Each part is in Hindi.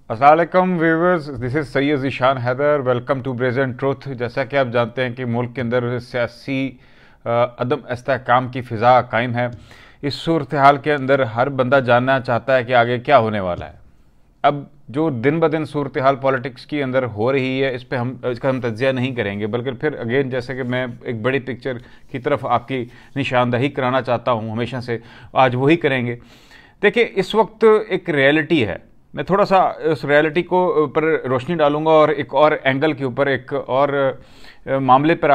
अस्सलाम वालेकुम viewers, this is Syed Zeeshan Haider. Welcome to Brazen Truth. जैसा कि आप जानते हैं कि मुल्क के अंदर सियासी अदम इस्तेहकाम की फ़िज़ा कायम है। इस सूरत हाल के अंदर हर बंदा जानना चाहता है कि आगे क्या होने वाला है। अब जो दिन ब दिन सूरत हाल पॉलिटिक्स की अंदर हो रही है, इसका हम तज्जिया नहीं करेंगे, बल्कि फिर अगेन जैसे कि मैं एक बड़ी पिक्चर की तरफ आपकी निशानदही कराना चाहता हूँ हमेशा से, आज वही करेंगे। देखिए, इस वक्त एक रियलिटी है। मैं थोड़ा सा उस रियलिटी को पर रोशनी डालूंगा और एक और एंगल के ऊपर, एक और मामले पर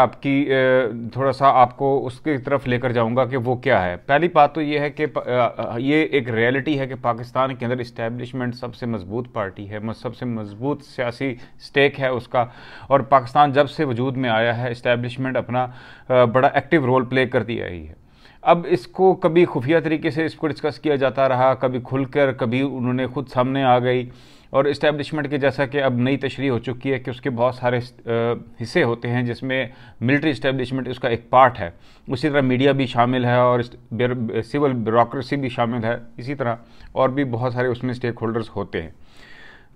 थोड़ा सा आपको उसकी तरफ लेकर जाऊंगा कि वो क्या है। पहली बात तो ये है कि ये एक रियलिटी है कि पाकिस्तान के अंदर इस्टेब्लिशमेंट सबसे मजबूत पार्टी है, सबसे मजबूत सियासी स्टेक है उसका। और पाकिस्तान जब से वजूद में आया है, इस्टेब्लिशमेंट अपना बड़ा एक्टिव रोल प्ले करती आई है। अब इसको कभी खुफिया तरीके से इसको डिस्कस किया जाता रहा, कभी खुलकर, कभी उन्होंने खुद सामने आ गई। और इस्टेब्लिशमेंट के जैसा कि अब नई तशरीह हो चुकी है कि उसके बहुत सारे हिस्से होते हैं, जिसमें मिलिट्री इस्टेब्लिशमेंट उसका एक पार्ट है। उसी तरह मीडिया भी शामिल है और सिविल ब्यूरोक्रेसी भी शामिल है, इसी तरह और भी बहुत सारे उसमें स्टेक होल्डर्स होते हैं।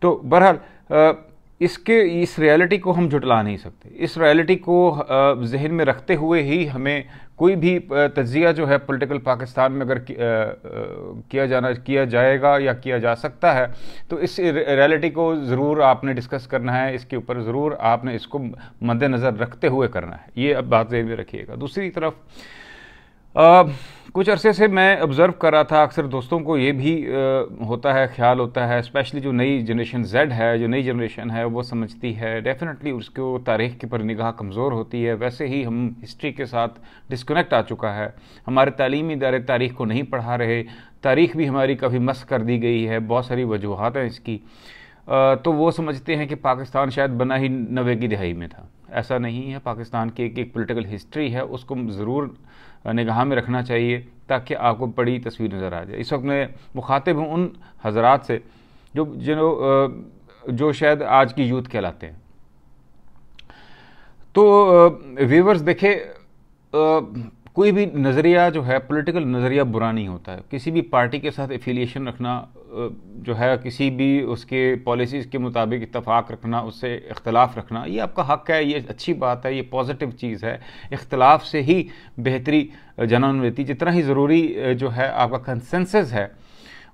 तो बहरहाल इस रियलिटी को हम झुटला नहीं सकते। इस रियलिटी को जहन में रखते हुए ही हमें कोई भी तज्जिया जो है पॉलिटिकल पाकिस्तान में अगर किया जाएगा या किया जा सकता है, तो इस रियलिटी को ज़रूर आपने डिस्कस करना है, इसके ऊपर ज़रूर आपने इसको मद्देनज़र रखते हुए करना है। ये अब बात जहन में रखिएगा। दूसरी तरफ कुछ अरसे से मैं ऑब्ज़र्व कर रहा था, अक्सर दोस्तों को ये भी होता है, ख्याल होता है, स्पेशली जो नई जनरेशन जेड है, जो नई जनरेशन है, वो समझती है डेफिनेटली उसको तारीख़ के पर निगाह कमज़ोर होती है। वैसे ही हम हिस्ट्री के साथ डिस्कनेक्ट आ चुका है। हमारे तालीमी इदारे तारीख़ को नहीं पढ़ा रहे, तारीख़ भी हमारी काफ़ी मस्क कर दी गई है। बहुत सारी वजूहात हैं इसकी। तो वो समझते हैं कि पाकिस्तान शायद बना ही 90 की दहाई में था। ऐसा नहीं है। पाकिस्तान की एक पॉलिटिकल हिस्ट्री है, उसको ज़रूर निगाह में रखना चाहिए ताकि आपको बड़ी तस्वीर नज़र आ जाए। इस वक्त मैं मुखातिब हूँ उन हजरात से जो शायद आज की यूथ कहलाते हैं। तो व्यूवर्स देखे, कोई भी नज़रिया जो है, पॉलिटिकल नज़रिया बुरा नहीं होता है। किसी भी पार्टी के साथ एफिलिएशन रखना जो है, किसी भी उसके पॉलिसीज़ के मुताबिक इत्तफाक रखना, उससे इख्तलाफ रखना, ये आपका हक़ है, ये अच्छी बात है, ये पॉजिटिव चीज़ है। इख्तलाफ से ही बेहतरी जन्म लेती। जितना ही ज़रूरी जो है आपका कंसेंसस है,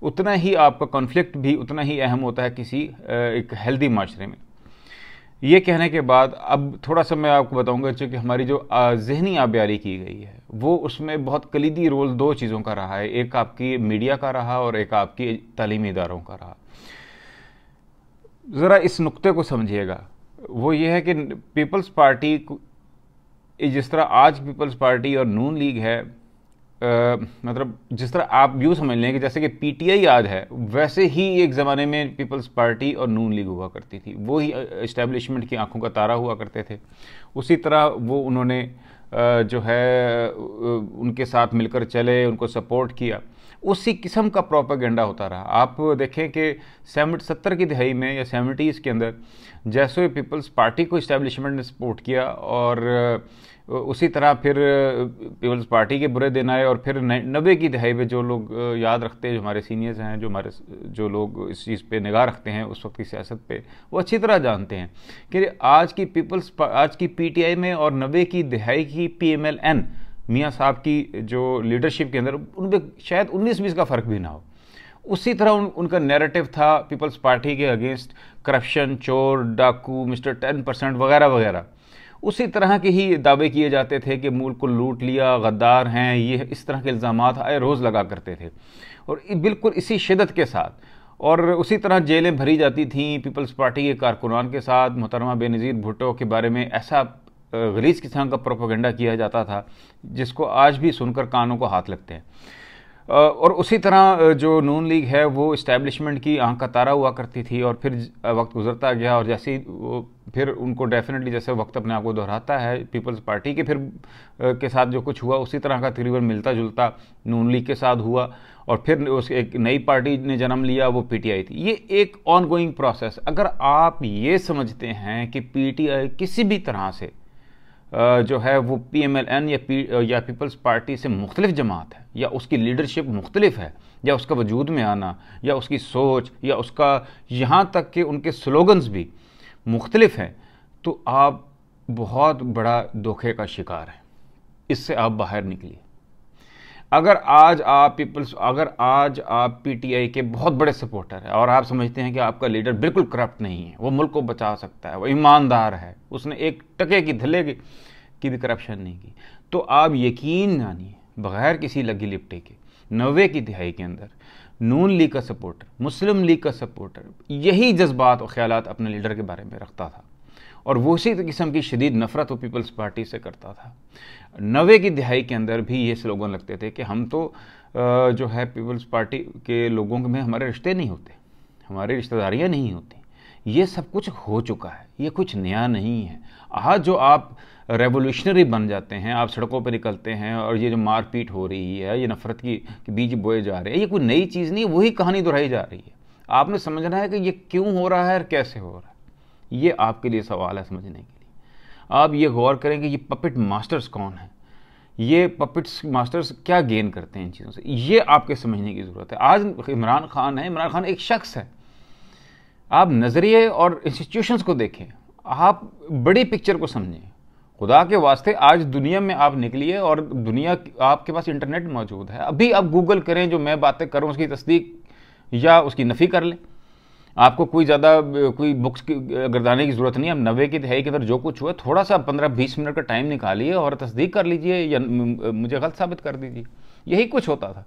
उतना ही आपका कॉन्फ्लिक्ट भी उतना ही अहम होता है किसी एक हेल्दी माशरे में। ये कहने के बाद अब थोड़ा सा मैं आपको बताऊंगा, चूँकि हमारी जो जहनी आबियारी की गई है, वो उसमें बहुत कलीदी रोल दो चीज़ों का रहा है। एक आपकी मीडिया का रहा और एक आपकी तालीमी इदारों का रहा। ज़रा इस नुक्ते को समझिएगा। वो ये है कि पीपल्स पार्टी, जिस तरह आज पीपल्स पार्टी और नून लीग है, मतलब जिस तरह आप यूँ समझ लें कि जैसे कि पीटीआई आज है, वैसे ही एक ज़माने में पीपल्स पार्टी और नून लीग हुआ करती थी। वो ही इस्टेब्लिशमेंट की आंखों का तारा हुआ करते थे। उसी तरह वो उन्होंने जो है उनके साथ मिलकर चले, उनको सपोर्ट किया। उसी किस्म का प्रोपेगेंडा होता रहा। आप देखें कि 70 की दहाई में या 70s के अंदर जैसे पीपल्स पार्टी को इस्टेब्लिशमेंट ने सपोर्ट किया, और उसी तरह फिर पीपल्स पार्टी के बुरे दिन आए। और फिर 90 की दहाई में जो लोग याद रखते हैं, जो हमारे सीनियर्स हैं, जो लोग इस चीज़ पे निगाह रखते हैं उस वक्त की सियासत पे, वो अच्छी तरह जानते हैं कि आज की पीटीआई में और 90 की दहाई की पीएमएलएन मियाँ साहब की जो लीडरशिप के अंदर, उनमें शायद 19-20 का फ़र्क भी ना हो। उसी तरह उनका नैरेटिव था पीपल्स पार्टी के अगेंस्ट, करप्शन, चोर, डाकू, मिस्टर 10% वगैरह वगैरह। उसी तरह के ही दावे किए जाते थे कि मुल्क को लूट लिया, गद्दार हैं, ये इस तरह के इल्ज़ामात आए रोज़ लगा करते थे, और बिल्कुल इसी शिद्दत के साथ। और उसी तरह जेलें भरी जाती थीं पीपल्स पार्टी के कारकुनान के साथ। मोहतरमा बेनज़ीर भुट्टो के बारे में ऐसा गलीज़ किस्म का प्रोपेगेंडा किया जाता था जिसको आज भी सुनकर कानों को हाथ लगते हैं। और उसी तरह जो नून लीग है, वो इस्टेब्लिशमेंट की आंख का तारा हुआ करती थी। और फिर वक्त गुजरता गया, और जैसे फिर उनको डेफिनेटली जैसे वक्त अपने आप को दोहराता है, पीपल्स पार्टी के फिर के साथ जो कुछ हुआ, उसी तरह का तकरीबन मिलता जुलता नून लीग के साथ हुआ। और फिर उस एक नई पार्टी ने जन्म लिया, वो पीटीआई थी। ये एक ऑन गोइंग प्रोसेस। अगर आप ये समझते हैं कि पीटीआई किसी भी तरह से जो है वो PMLN या पीपल्स पार्टी से मुख्तलिफ जमात है, या उसकी लीडरशिप मुख्तलिफ है, या उसका वजूद में आना, या उसकी सोच, या उसका यहाँ तक कि उनके स्लोगन्स भी मुख्तलिफ हैं, तो आप बहुत बड़ा धोखे का शिकार हैं। इससे आप बाहर निकलिए। अगर आज आप PTI के बहुत बड़े सपोर्टर हैं और आप समझते हैं कि आपका लीडर बिल्कुल करप्ट नहीं है, वो मुल्क को बचा सकता है, वो ईमानदार है, उसने एक टके की धले की भी करप्शन नहीं की, तो आप यकीन मानिए बगैर किसी लगी लिपटे के 90 की दिहाई के अंदर नून लीग का सपोर्टर, मुस्लिम लीग का सपोर्टर यही जज्बात और ख्यालात अपने लीडर के बारे में रखता था, और वो उसी किस्म की शदीद नफरत वो पीपल्स पार्टी से करता था। 90 की दिहाई के अंदर भी ये स्लोगन लगते थे कि हम तो जो है पीपल्स पार्टी के लोगों में हमारे रिश्ते नहीं होते, हमारी रिश्तेदारियाँ नहीं होती। ये सब कुछ हो चुका है, ये कुछ नया नहीं है। आज जो आप रेवोल्यूशनरी बन जाते हैं, आप सड़कों पर निकलते हैं और ये जो मारपीट हो रही है, ये नफरत की बीज बोए जा रहे हैं, ये कोई नई चीज़ नहीं, वही कहानी दोहराई जा रही है। आपने समझना है कि ये क्यों हो रहा है और कैसे हो रहा है। ये आपके लिए सवाल है समझने के लिए। आप ये गौर करें कि ये पपेट मास्टर्स कौन है, ये पपेट्स मास्टर्स क्या गेन करते हैं इन चीज़ों से, ये आपके समझने की ज़रूरत है। आज इमरान खान है, इमरान खान एक शख्स है। आप नज़रिए और इंस्टीट्यूशंस को देखें, आप बड़ी पिक्चर को समझें। खुदा के वास्ते आज दुनिया में आप निकलिए और दुनिया आपके पास इंटरनेट मौजूद है। अभी आप गूगल करें, जो मैं बातें कर रहा हूँ उसकी तस्दीक या उसकी नफ़ी कर लें। आपको कोई बुक्स की गर्दाने की ज़रूरत नहीं है। अब 90 की दिहाई के अंदर जो कुछ हुआ, थोड़ा सा 15-20 मिनट का टाइम निकालिए और तस्दीक कर लीजिए या मुझे गलत साबित कर दीजिए। यही कुछ होता था,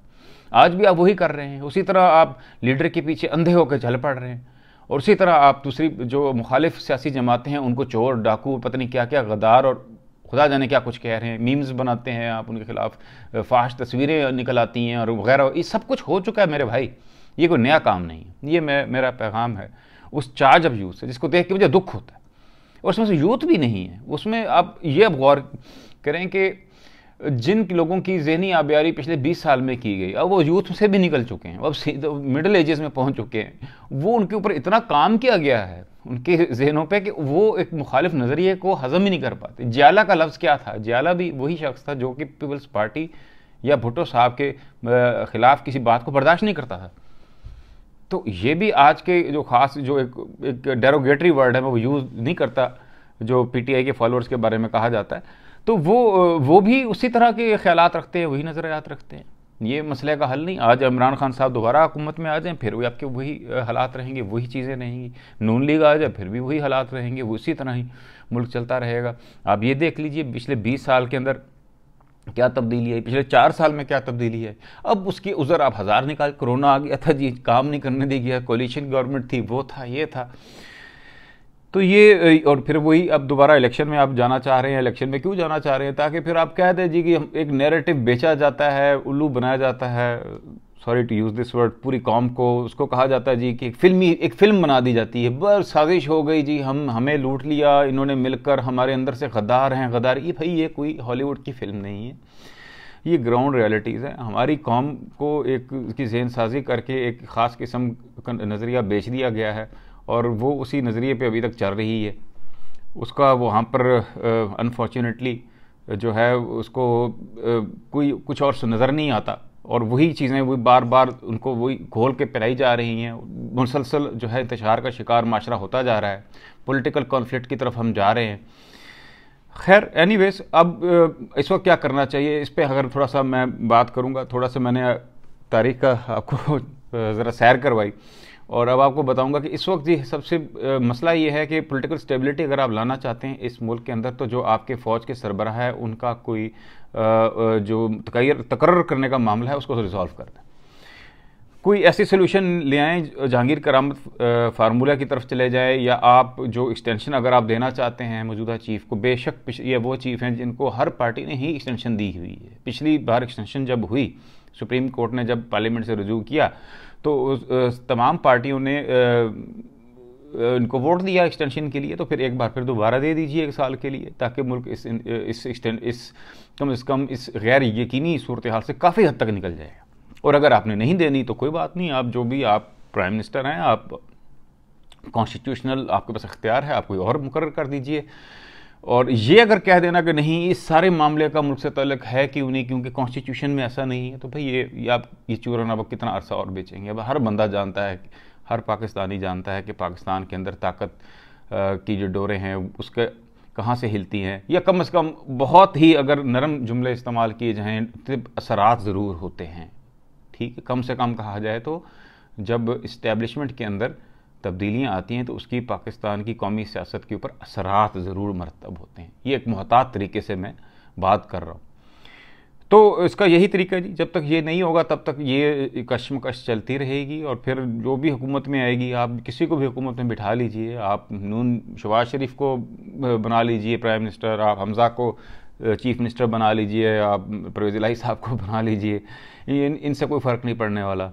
आज भी आप वही कर रहे हैं। उसी तरह आप लीडर के पीछे अंधे होकर चल पड़ रहे हैं, और उसी तरह आप दूसरी जो मुखालिफ सियासी जमातें हैं उनको चोर, डाकू, पता नहीं क्या क्या, गद्दार और खुदा जाने क्या कुछ कह रहे हैं। मीम्स बनाते हैं आप उनके खिलाफ, फाश तस्वीरें निकल आती हैं और वगैरह। ये सब कुछ हो चुका है मेरे भाई, ये कोई नया काम नहीं है। ये मेरा पैगाम है उस चार्ज ऑफ यूथ से जिसको देख के मुझे दुख होता है, और उसमें से यूथ भी नहीं है। उसमें आप ये अब गौर करें कि जिन लोगों की ज़हनी आबियारी पिछले 20 साल में की गई, अब वो यूथ से भी निकल चुके हैं, अब मिडिल एजेस में पहुंच चुके हैं। वो उनके ऊपर इतना काम किया गया है उनके जहनों पे कि वो एक मुखालिफ नज़रिए को हजम ही नहीं कर पाते। जियाला का लफ्ज़ क्या था? जियाला भी वही शख्स था जो कि पीपल्स पार्टी या भुट्टो साहब के ख़िलाफ़ किसी बात को बर्दाश्त नहीं करता था। तो ये भी आज के जो ख़ास जो एक डेरोगेटरी वर्ड है वो यूज़ नहीं करता, जो PTI के फॉलोअर्स के बारे में कहा जाता है। तो वो भी उसी तरह के ख्यालात रखते हैं, वही नज़रियात रखते हैं। ये मसले का हल नहीं। आज इमरान खान साहब दोबारा हुकूमत में आ जाएं, फिर भी आपके वही हालात रहेंगे, वही चीज़ें रहेंगी। नून लीग आ जाए, फिर भी वही हालात रहेंगे, वो उसी तरह ही मुल्क चलता रहेगा। आप ये देख लीजिए पिछले 20 साल के अंदर क्या तब्दीली है, पिछले 4 साल में क्या तब्दीली है। अब उसकी उज़र आप हज़ार निकाल, कोरोना आ गया था जी, काम नहीं करने दे गया, कोalition गवर्नमेंट थी, वो था, ये था। तो ये, और फिर वही अब दोबारा इलेक्शन में आप जाना चाह रहे हैं। इलेक्शन में क्यों जाना चाह रहे हैं? ताकि फिर आप कह दें जी कि एक नैरेटिव बेचा जाता है, उल्लू बनाया जाता है, sorry to use this word, पूरी कौम को उसको कहा जाता है जी कि एक फ़िल्म बना दी जाती है। बस साजिश हो गई जी, हमें लूट लिया इन्होंने मिलकर, हमारे अंदर से गद्दार हैं, गद्दार। ये भाई ये कोई हॉलीवुड की फ़िल्म नहीं है, ये ग्राउंड रियलिटीज़ है। हमारी कौम को एक उसकी जहन साजी करके एक ख़ास किस्म का नज़रिया बेच दिया गया है, और वो उसी नज़रिए पे अभी तक चल रही है। उसका वहाँ पर अनफॉर्चुनेटली जो है उसको कोई कुछ और नज़र नहीं आता, और वही चीज़ें वही बार बार उनको वही घोल के पिलाई जा रही हैं। मुसलसल जो है इंतशार का शिकार माशरा होता जा रहा है, पॉलिटिकल कॉन्फ्लिक्ट की तरफ हम जा रहे हैं। खैर एनीवेज, अब इस वक्त क्या करना चाहिए, इस पर अगर थोड़ा सा मैं बात करूँगा। थोड़ा सा मैंने तारीख का आपको ज़रा सैर करवाई, और अब आपको बताऊंगा कि इस वक्त जी सबसे मसला ये है कि पॉलिटिकल स्टेबिलिटी अगर आप लाना चाहते हैं इस मुल्क के अंदर, तो जो आपके फ़ौज के सरबराह है उनका कोई जो तकर्रर करने का मामला है उसको रिजॉल्व कर दें। कोई ऐसी सोल्यूशन ले आएँ, जहांगीर करामत फार्मूला की तरफ चले जाए, या आप जो एक्सटेंशन अगर आप देना चाहते हैं मौजूदा चीफ़ को, बेशक ये वो चीफ़ हैं जिनको हर पार्टी ने ही एक्सटेंशन दी हुई है। पिछली बार एक्सटेंशन जब हुई, सुप्रीम कोर्ट ने जब पार्लियामेंट से रुजू किया, तो तमाम पार्टियों ने इनको वोट दिया एक्सटेंशन के लिए। तो फिर एक बार फिर दोबारा दे दीजिए 1 साल के लिए, ताकि मुल्क इस कम से कम इस गैर यकीनी सूरत हाल से काफ़ी हद तक निकल जाएगा। और अगर आपने नहीं देनी तो कोई बात नहीं, आप जो भी आप प्राइम मिनिस्टर हैं, आप कॉन्स्टिट्यूशनल आपके पास इख्तियार है, आप कोई और मुकर्रर कर दीजिए। और ये अगर कह देना कि नहीं इस सारे मामले का मुल्क से ताल्लुक है क्यों नहीं, क्योंकि कॉन्स्टिट्यूशन में ऐसा नहीं है, तो भाई ये आप ये चूरा नमक कितना अरसा और बेचेंगे। अब हर बंदा जानता है, हर पाकिस्तानी जानता है कि पाकिस्तान के अंदर ताकत की जो डोरें हैं उसके कहाँ से हिलती हैं, या कम से कम बहुत ही अगर नरम जुमले इस्तेमाल किए जाएँ तो असरात ज़रूर होते हैं। ठीक है, कम से कम कहा जाए तो जब इस्टेब्लिशमेंट के अंदर तब्दीलियाँ आती हैं तो उसकी पाकिस्तान की कौमी सियासत के ऊपर असरात ज़रूर मरतब होते हैं। ये एक मुहतात तरीके से मैं बात कर रहा हूँ। तो इसका यही तरीका है जी, जब तक ये नहीं होगा तब तक ये कशमकश चलती रहेगी। और फिर जो भी हुकूमत में आएगी, आप किसी को भी हुकूमत में बिठा लीजिए, आप नून शहबाज शरीफ को बना लीजिए प्राइम मिनिस्टर, आप हमज़ा को चीफ मिनिस्टर बना लीजिए, आप परवेज़ इलाही साहब को बना लीजिए, इनसे कोई फ़र्क नहीं पड़ने वाला।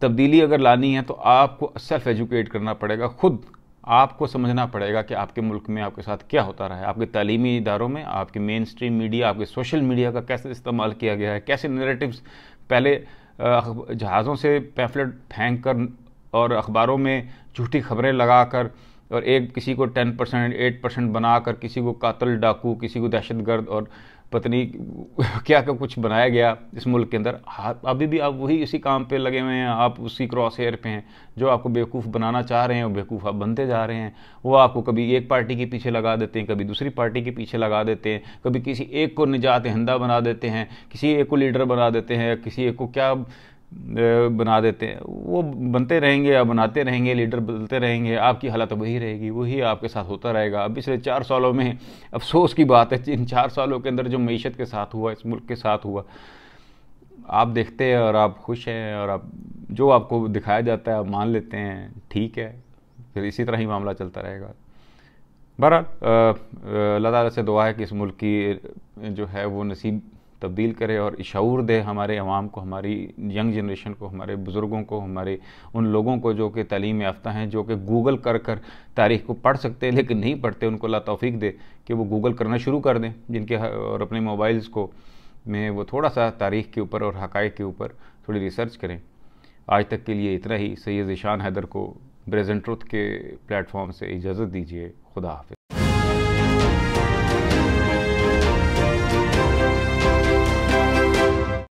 तब्दीली अगर लानी है तो आपको सेल्फ एजुकेट करना पड़ेगा, खुद आपको समझना पड़ेगा कि आपके मुल्क में आपके साथ क्या होता रहा है, आपके तालीमी इदारों में, आपके मेन स्ट्रीम मीडिया, आपके सोशल मीडिया का कैसे इस्तेमाल किया गया है, कैसे नैरेटिव्स पहले जहाज़ों से पैम्फलेट फेंक कर और अखबारों में झूठी खबरें लगाकर और एक किसी को 10% 8% बनाकर किसी को कातिल डाकू, किसी को दहशतगर्द और पत्नी क्या क्या कुछ बनाया गया इस मुल्क के अंदर। अभी भी आप वही इसी काम पे लगे हुए हैं, आप उसी क्रॉस हेयर पे हैं। जो आपको बेवकूफ़ बनाना चाह रहे हैं वो बेवकूफ़ आप बनते जा रहे हैं। वो आपको कभी एक पार्टी के पीछे लगा देते हैं, कभी दूसरी पार्टी के पीछे लगा देते हैं, कभी किसी एक को निजात हिंदा बना देते हैं, किसी एक को लीडर बना देते हैं, किसी एक को क्या बना देते हैं। वो बनते रहेंगे या बनाते रहेंगे, लीडर बदलते रहेंगे, आपकी हालत वही रहेगी, वही आपके साथ होता रहेगा। अब पिछले 4 सालों में अफसोस की बात है, इन 4 सालों के अंदर जो मईशत के साथ हुआ, इस मुल्क के साथ हुआ, आप देखते हैं और आप खुश हैं और आप जो आपको दिखाया जाता है आप मान लेते हैं, ठीक है, फिर इसी तरह ही मामला चलता रहेगा। बहरहाल अल्लाह ताला से दुआ है कि इस मुल्क की जो है वो नसीब तब्दील करे और शऊर दे हमारे अवाम को, हमारी यंग जनरेशन को, हमारे बुज़ुर्गों को, हमारे उन लोगों को जो कि तालीम याफ्ता हैं, जो कि गूगल कर कर तारीख़ को पढ़ सकते हैं लेकिन नहीं पढ़ते, उनको अल्लाह तौफ़ीक दे कि वो गूगल करना शुरू कर दें, जिनके और अपने मोबाइल्स को में वो थोड़ा सा तारीख़ के ऊपर और हक़ाइक़ के ऊपर थोड़ी रिसर्च करें। आज तक के लिए इतना ही। सैयद ज़ीशान हैदर को ब्रेज़ेंट ट्रुथ के प्लेटफॉर्म से इजाज़त दीजिए। खुदा हाफ़िज़।